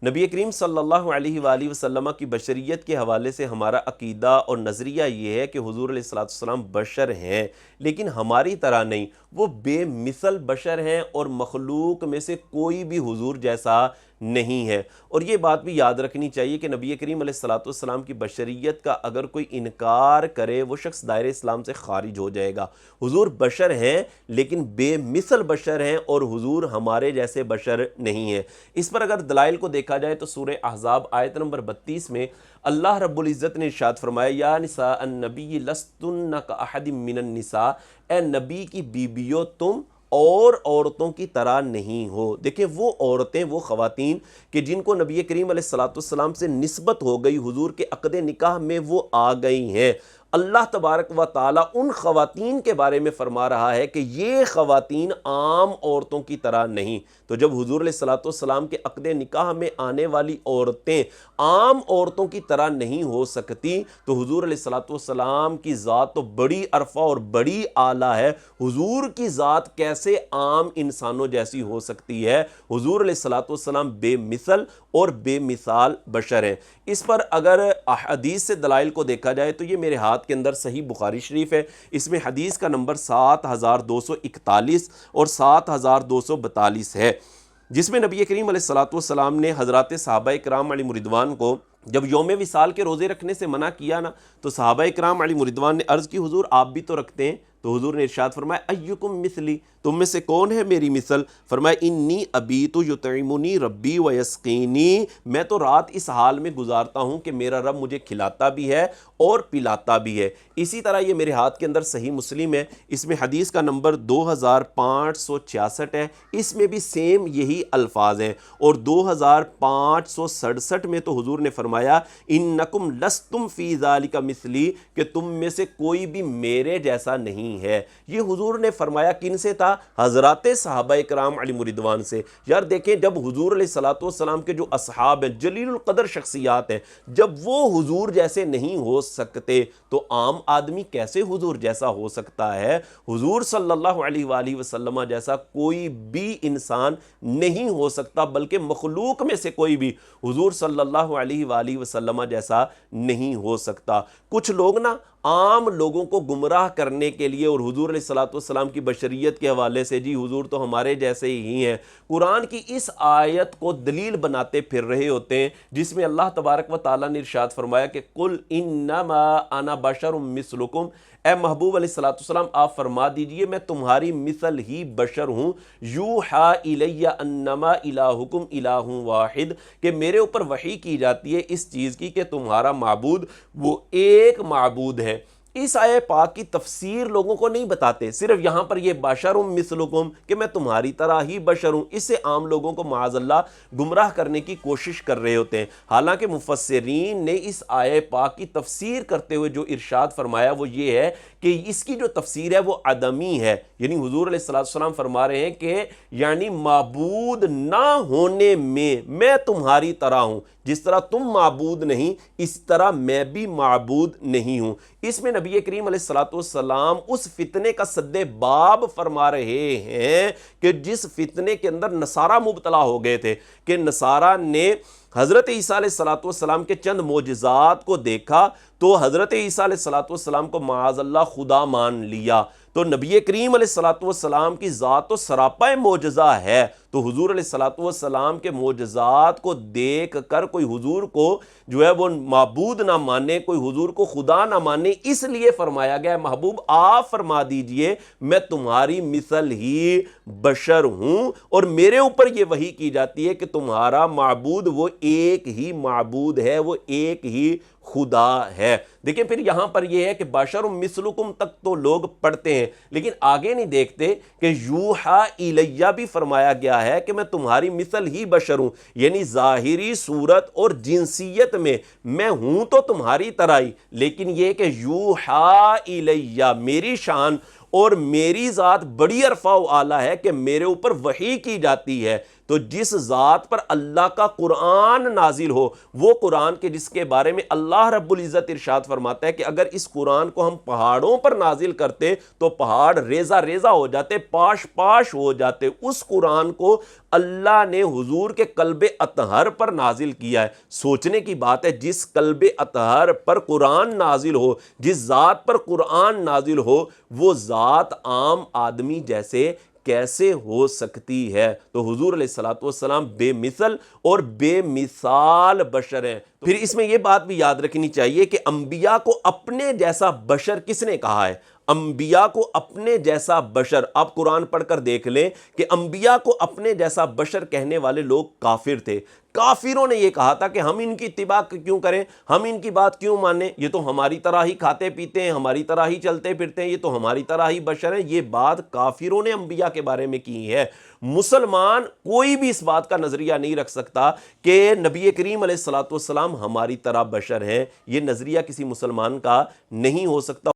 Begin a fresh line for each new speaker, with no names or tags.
نبی کریم صلی اللہ علیہ وآلہ وسلم کی بشریت کے حوالے سے ہمارا عقیدہ اور نظریہ یہ ہے کہ حضور علیہ الصلوۃ والسلام بشر ہیں، لیکن ہماری طرح نہیں، وہ بے مثل بشر ہیں اور مخلوق میں سے کوئی بھی حضور جیسا نہیں ہے۔ اور یہ بات بھی یاد رکھنی چاہیے کہ نبی کریم علیہ الصلوۃ والسلام کی بشریت کا اگر کوئی انکار کرے وہ شخص دائرہ اسلام سے خارج ہو جائے گا۔ حضور بشر ہیں لیکن بے مثل بشر ہیں، اور حضور ہمارے جیسے بشر نہیں ہیں۔ اس پر اگر دلائل کو دیکھا جائے تو سورہ احزاب آیت نمبر 32 میں اللہ رب العزت نے ارشاد فرمایا، یا نساء النبی لستن کاحد من النساء، اے نبی کی بیویوں تم اور عورتوں کی طرح نہیں ہو۔ دیکھیں وہ عورتیں، وہ خواتین کہ جن کو نبی کریم علیہ الصلوۃ والسلام سے نسبت ہو گئی، حضور کے عقد نکاح میں وہ آ گئی ہیں، اللہ تبارک و تعالیٰ ان خواتین کے بارے میں فرما رہا ہے کہ یہ خواتین عام عورتوں کی طرح نہیں۔ تو جب حضور علیہ الصلوۃ والسلام کے عقد نکاح میں آنے والی عورتیں عام عورتوں کی طرح نہیں ہو سکتی، تو حضور علیہ الصلوۃ والسلام کی ذات تو بڑی عرفہ اور بڑی اعلیٰ ہے، حضور کی ذات کیسے عام انسانوں جیسی ہو سکتی ہے؟ حضور علیہ الصلوۃ والسلام بے مثل اور بے مثال بشر ہیں۔ اس پر اگر حدیث سے دلائل کو دیکھا جائے تو یہ میرے ہاتھ کے اندر صحیح بخاری شریف ہے، اس میں حدیث کا نمبر 7241 اور 7242 ہے، جس میں نبی کریم علیہ الصلوۃ والسلام نے حضرات صحابہ کرام علیہم رضوان کو جب یوم وصال کے روزے رکھنے سے منع کیا نا، تو صحابہ کرام علیہم رضوان نے عرض کی حضور آپ بھی تو رکھتے ہیں؟ تو حضور نے ارشاد فرمایا ایکم مثلی، تم میں سے کون ہے میری مثل؟ فرمایا انی ابیت یطعمنی ربی ویسقینی، میں تو رات اس حال میں گزارتا ہوں کہ میرا رب مجھے کھلاتا بھی ہے اور پلاتا بھی ہے۔ اسی طرح یہ میرے ہاتھ کے اندر صحیح مسلم ہے، اس میں حدیث کا نمبر 2566 ہے، اس میں بھی سیم یہی الفاظ ہیں، اور 2567 میں تو حضور نے فرمایا انکم لستم فی ذالک مثلی، کہ تم میں سے کوئی بھی میرے جیسا نہیں ہے۔ یہ حضور نے فرمایا کن سے تھا؟ حضرات صحابہ کرام علیہم رضوان سے۔ یار دیکھیں جب حضور علیہ الصلوۃ والسلام کے جو اصحاب ہیں، جلیل القدر شخصیات ہیں، جب وہ حضور جیسے نہیں ہو سکتے تو عام آدمی کیسے حضور جیسا ہو سکتا ہے؟ حضور صلی اللہ علیہ وآلہ وسلم جیسا کوئی بھی انسان نہیں ہو سکتا، بلکہ مخلوق میں سے کوئی بھی حضور صلی اللہ علیہ وآلہ وسلم جیسا نہیں ہو سکتا۔ کچھ لوگ نا عام لوگوں کو گمراہ کرنے کے لیے اور حضور علیہ الصلوۃ والسلام کی بشریت کے حوالے سے جی حضور تو ہمارے جیسے ہی ہیں، قرآن کی اس آیت کو دلیل بناتے پھر رہے ہوتے ہیں، جس میں اللہ تبارک و تعالیٰ نے ارشاد فرمایا کہ قل انما انا بشر مثلکم، اے محبوب علیہ الصلوۃ والسلام آپ فرما دیجئے میں تمہاری مثل ہی بشر ہوں، یوحی الی انما الہکم الہ واحد، کہ میرے اوپر وحی کی جاتی ہے اس چیز کی کہ تمہارا معبود وہ ایک معبود ہے۔ اس آیہ پاک کی تفسیر لوگوں کو نہیں بتاتے، صرف یہاں پر یہ بشر مثلکم کہ میں تمہاری طرح ہی بشر ہوں، اس سے عام لوگوں کو معاذ اللہ گمراہ کرنے کی کوشش کر رہے ہوتے ہیں۔ حالانکہ مفسرین نے اس آیہ پاک کی تفسیر کرتے ہوئے جو ارشاد فرمایا وہ یہ ہے کہ اس کی جو تفسیر ہے وہ عدمی ہے، یعنی حضور علیہ الصلوۃ والسلام فرما رہے ہیں کہ یعنی معبود نہ ہونے میں تمہاری طرح ہوں، جس طرح تم معبود نہیں اس طرح میں بھی معبود نہیں ہوں۔ اس میں نبی کریم علیہ الصلوۃ والسلام اس فتنے کا سد باب فرما رہے ہیں کہ جس فتنے کے اندر نصارہ مبتلا ہو گئے تھے، کہ نصارہ نے حضرت عیسیٰ علیہ الصلوۃ والسلام کے چند معجزات کو دیکھا تو حضرت عیسیٰ علیہ الصلوۃ والسلام کو معاذ اللہ خدا مان لیا۔ تو نبی کریم علیہ الصلوۃ والسلام کی ذات تو سراپا معجزہ ہے، تو حضور علیہ الصلوۃ والسلام کے معجزات کو دیکھ کر کوئی حضور کو جو ہے وہ معبود نہ مانے، کوئی حضور کو خدا نہ مانے، اس لیے فرمایا گیا ہے محبوب آپ فرما دیجئے میں تمہاری مثل ہی بشر ہوں، اور میرے اوپر یہ وحی کی جاتی ہے کہ تمہارا معبود وہ ایک ہی معبود ہے، وہ ایک ہی خدا ہے۔ دیکھیں پھر یہاں پر یہ ہے کہ بشر مثلکم تک تو لوگ پڑھتے ہیں، لیکن آگے نہیں دیکھتے کہ یوحی الیہ بھی فرمایا گیا ہے کہ میں تمہاری مثل ہی بشر ہوں، یعنی ظاہری صورت اور جنسیت میں ہوں تو تمہاری طرح ہی، لیکن یہ کہ یوحی الیہ میری شان اور میری ذات بڑی عرفہ و اعلیٰ ہے کہ میرے اوپر وحی کی جاتی ہے۔ تو جس ذات پر اللہ کا قرآن نازل ہو، وہ قرآن کے جس کے بارے میں اللہ رب العزت ارشاد فرماتا ہے کہ اگر اس قرآن کو ہم پہاڑوں پر نازل کرتے تو پہاڑ ریزہ ریزہ ہو جاتے، پاش پاش ہو جاتے، اس قرآن کو اللہ نے حضور کے قلب اطہر پر نازل کیا ہے۔ سوچنے کی بات ہے، جس قلب اطہر پر قرآن نازل ہو، جس ذات پر قرآن نازل ہو، وہ ذات عام آدمی جیسے کیسے ہو سکتی ہے؟ تو حضور علیہ الصلوۃ والسلام بے مثل اور بے مثال بشر ہیں۔ پھر اس میں یہ بات بھی یاد رکھنی چاہیے کہ انبیاء کو اپنے جیسا بشر کس نے کہا ہے؟ انبیاء کو اپنے جیسا بشر، آپ قرآن پڑھ کر دیکھ لیں کہ انبیاء کو اپنے جیسا بشر کہنے والے لوگ کافر تھے۔ کافروں نے یہ کہا تھا کہ ہم ان کی اتباع کیوں کریں، ہم ان کی بات کیوں مانیں، یہ تو ہماری طرح ہی کھاتے پیتے ہیں، ہماری طرح ہی چلتے پھرتے ہیں، یہ تو ہماری طرح ہی بشر ہیں۔ یہ بات کافروں نے انبیاء کے بارے میں کی ہے۔ مسلمان کوئی بھی اس بات کا نظریہ نہیں رکھ سکتا کہ نبی کریم علیہ الصلوۃ والسلام ہماری طرح بشر ہیں۔ یہ نظریہ کسی مسلمان کا نہیں ہو سکتا۔